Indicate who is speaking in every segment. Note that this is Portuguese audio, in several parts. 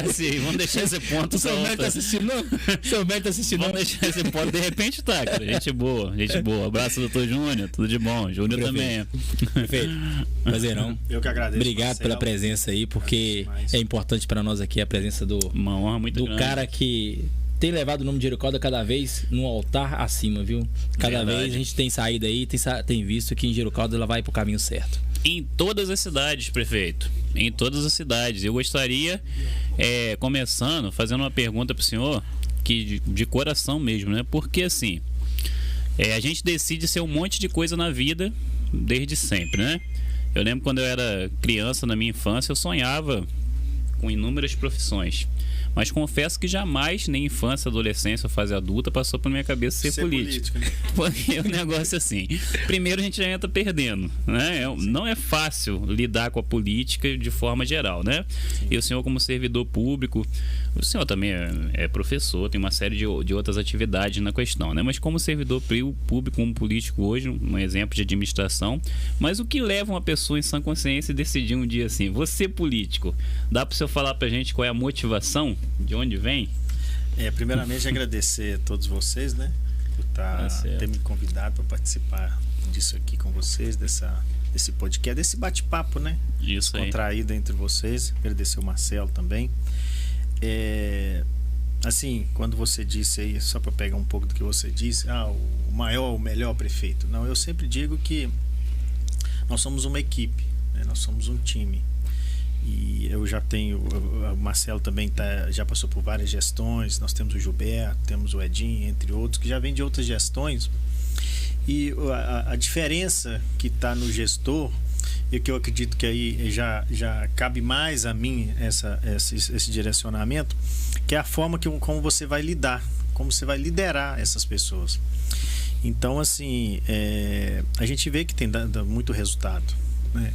Speaker 1: Assim, vamos deixar esse ponto.
Speaker 2: O seu médico tá assistindo, não? O seu médico tá assistindo, não?
Speaker 1: Vamos deixar esse ponto. De repente tá, cara. Gente boa, gente boa. Abraço, doutor Júnior. Tudo de bom. Júnior também.
Speaker 2: Perfeito. Prazerão.
Speaker 3: Eu que agradeço.
Speaker 2: Obrigado
Speaker 3: Marcelo,
Speaker 2: pela presença aí, porque é importante para nós aqui a presença
Speaker 1: uma honra muito grande.
Speaker 2: cara que tem levado o nome de Jericoaldo cada vez no altar acima, viu? Cada vez a gente tem saído aí, tem visto que em Jericoaldo ela vai pro caminho certo.
Speaker 1: Em todas as cidades, prefeito. Em todas as cidades. Eu gostaria, começando, fazendo uma pergunta pro senhor, que de coração mesmo, né? Porque assim, a gente decide ser um monte de coisa na vida desde sempre, né? Eu lembro quando eu era criança, na minha infância, eu sonhava com inúmeras profissões. Mas confesso que jamais, nem infância, adolescência ou fase adulta, passou pela minha cabeça ser político.
Speaker 3: Né?
Speaker 1: Porque o negócio é assim. Primeiro a gente já entra perdendo, né? Não é fácil lidar com a política de forma geral, né? Sim. E o senhor como servidor público, o senhor também é professor, tem uma série de outras atividades na questão, né? Mas como servidor público, como político hoje, um exemplo de administração, mas o que leva uma pessoa em sã consciência a decidir um dia assim, você político, dá para o senhor falar pra gente qual é a motivação? De onde vem?
Speaker 3: Primeiramente agradecer a todos vocês, né, por ter me convidado para participar disso aqui com vocês, desse podcast, desse bate-papo, né?
Speaker 1: Isso aí.
Speaker 3: Contraído entre vocês. Agradecer o Marcelo também. Assim, quando você disse aí, só para pegar um pouco do que você disse, o maior, o melhor prefeito. Não, eu sempre digo que nós somos uma equipe, né? Nós somos um time. E eu já tenho, o Marcelo também já passou por várias gestões, nós temos o Gilberto, temos o Edinho, entre outros, que já vem de outras gestões. E a diferença que está no gestor, e que eu acredito que aí já cabe mais a mim esse direcionamento, que é a forma como você vai lidar, como você vai liderar essas pessoas. Então, assim, a gente vê que tem dado muito resultado, né?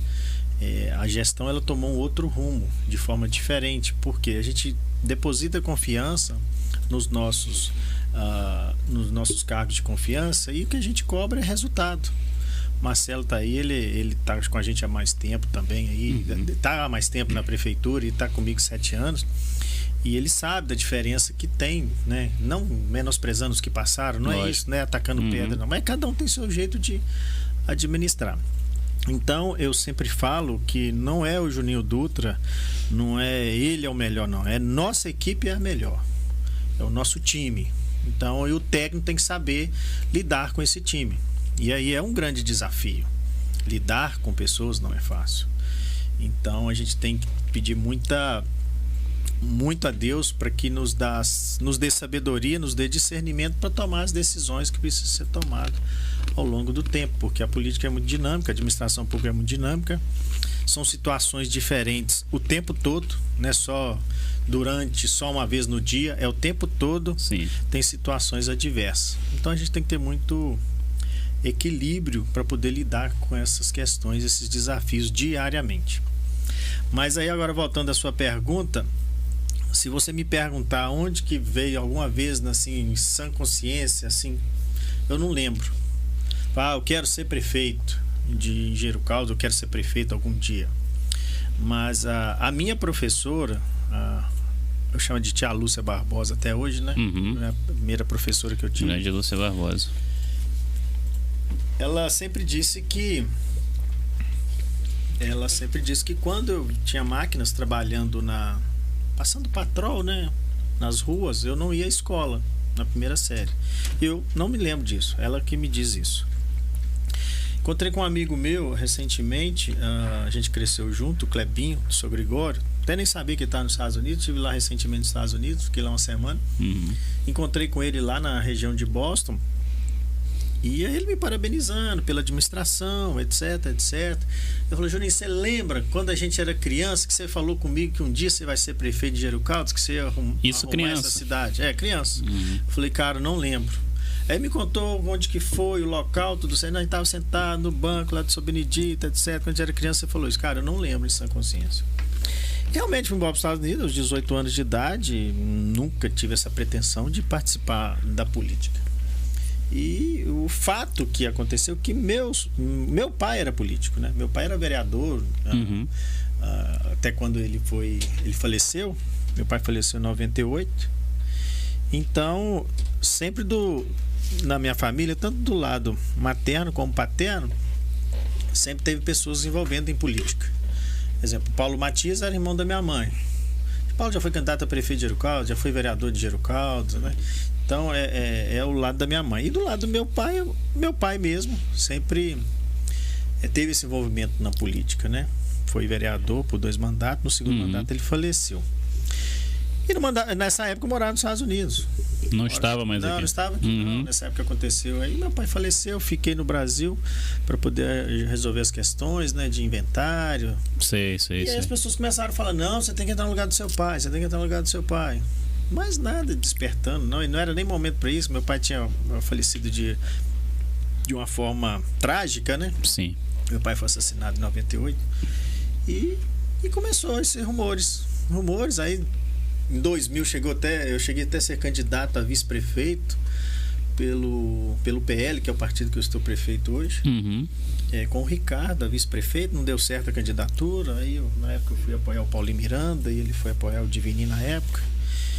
Speaker 3: A gestão ela tomou um outro rumo de forma diferente, porque a gente deposita confiança nos nossos cargos de confiança e o que a gente cobra é resultado. Marcelo tá aí, ele tá com a gente há mais tempo também aí, tá há mais tempo na prefeitura e tá comigo 7 anos. E ele sabe da diferença que tem, né? Não menosprezando os que passaram, não é isso, né? Atacando pedra, não. Mas cada um tem seu jeito de administrar. Então, eu sempre falo que não é o Juninho Dutra, não é ele é o melhor, não. É nossa equipe é a melhor. É o nosso time. Então, o técnico tem que saber lidar com esse time. E aí é um grande desafio. Lidar com pessoas não é fácil. Então, a gente tem que pedir muito a Deus para que nos dê sabedoria, nos dê discernimento para tomar as decisões que precisam ser tomadas ao longo do tempo, porque a política é muito dinâmica, a administração pública é muito dinâmica, são situações diferentes o tempo todo, não é só só uma vez no dia, é o tempo todo.
Speaker 1: Sim.
Speaker 3: Tem situações adversas. Então a gente tem que ter muito equilíbrio para poder lidar com essas questões, esses desafios diariamente. Mas aí agora voltando à sua pergunta, se você me perguntar onde que veio alguma vez assim, em sã consciência, assim, eu não lembro. Eu quero ser prefeito de Jericoaldo, eu quero ser prefeito algum dia. Mas a minha professora, eu chamo de tia Lúcia Barbosa até hoje, né? É a primeira professora que eu tive.
Speaker 1: Grande Lúcia Barbosa.
Speaker 3: Ela sempre disse que quando eu tinha máquinas trabalhando passando patrol, né, nas ruas, eu não ia à escola na primeira série. Eu não me lembro disso. Ela que me diz isso. Encontrei com um amigo meu recentemente, a gente cresceu junto, o Clebinho, do seu Gregório. Até nem sabia que ele estava nos Estados Unidos. Estive lá recentemente nos Estados Unidos, fiquei lá uma semana. Encontrei com ele lá na região de Boston. E ele me parabenizando pela administração, etc, etc. Eu falei, Juninho, você lembra quando a gente era criança que você falou comigo que um dia você vai ser prefeito de Jericoaldo, que você ia arrumar essa cidade? Criança. Eu falei, cara, não lembro. Aí me contou onde que foi, o local, tudo certo. A gente estava sentado no banco lá do São Benedito, etc. Quando a gente era criança, você falou isso. Cara, eu não lembro disso na consciência. Realmente fui embora para os Estados Unidos aos 18 anos de idade. Nunca tive essa pretensão de participar da política. E o fato que aconteceu que meu pai era político, né? Meu pai era vereador, até quando ele faleceu, Meu pai faleceu em 98. Então, sempre na minha família, tanto do lado materno como paterno, sempre teve pessoas envolvendo em política. Por exemplo, Paulo Matias era irmão da minha mãe. Paulo já foi candidato a prefeito de Geraldo, já foi vereador de Geraldo, né? Então é o lado da minha mãe. E do lado do meu pai mesmo sempre teve esse envolvimento na política, né? Foi vereador por 2 mandatos, no segundo mandato ele faleceu. E nessa época eu morava nos Estados Unidos.
Speaker 1: Não estava mais aqui?
Speaker 3: Não estava aqui, não. Nessa época aconteceu. Aí meu pai faleceu, fiquei no Brasil para poder resolver as questões, né, de inventário.
Speaker 1: Sei.
Speaker 3: E aí as pessoas começaram a falar, não, você tem que entrar no lugar do seu pai, você tem que entrar no lugar do seu pai. Mas nada despertando, não. E não era nem momento para isso. Meu pai tinha falecido de uma forma trágica, né?
Speaker 1: Sim.
Speaker 3: Meu pai foi assassinado em 98. E começou esses rumores. Aí em 2000 eu cheguei até a ser candidato a vice-prefeito pelo PL, que é o partido que eu estou prefeito hoje. Com o Ricardo, a vice-prefeito, não deu certo a candidatura. Aí na época eu fui apoiar o Paulinho Miranda e ele foi apoiar o Divini na época.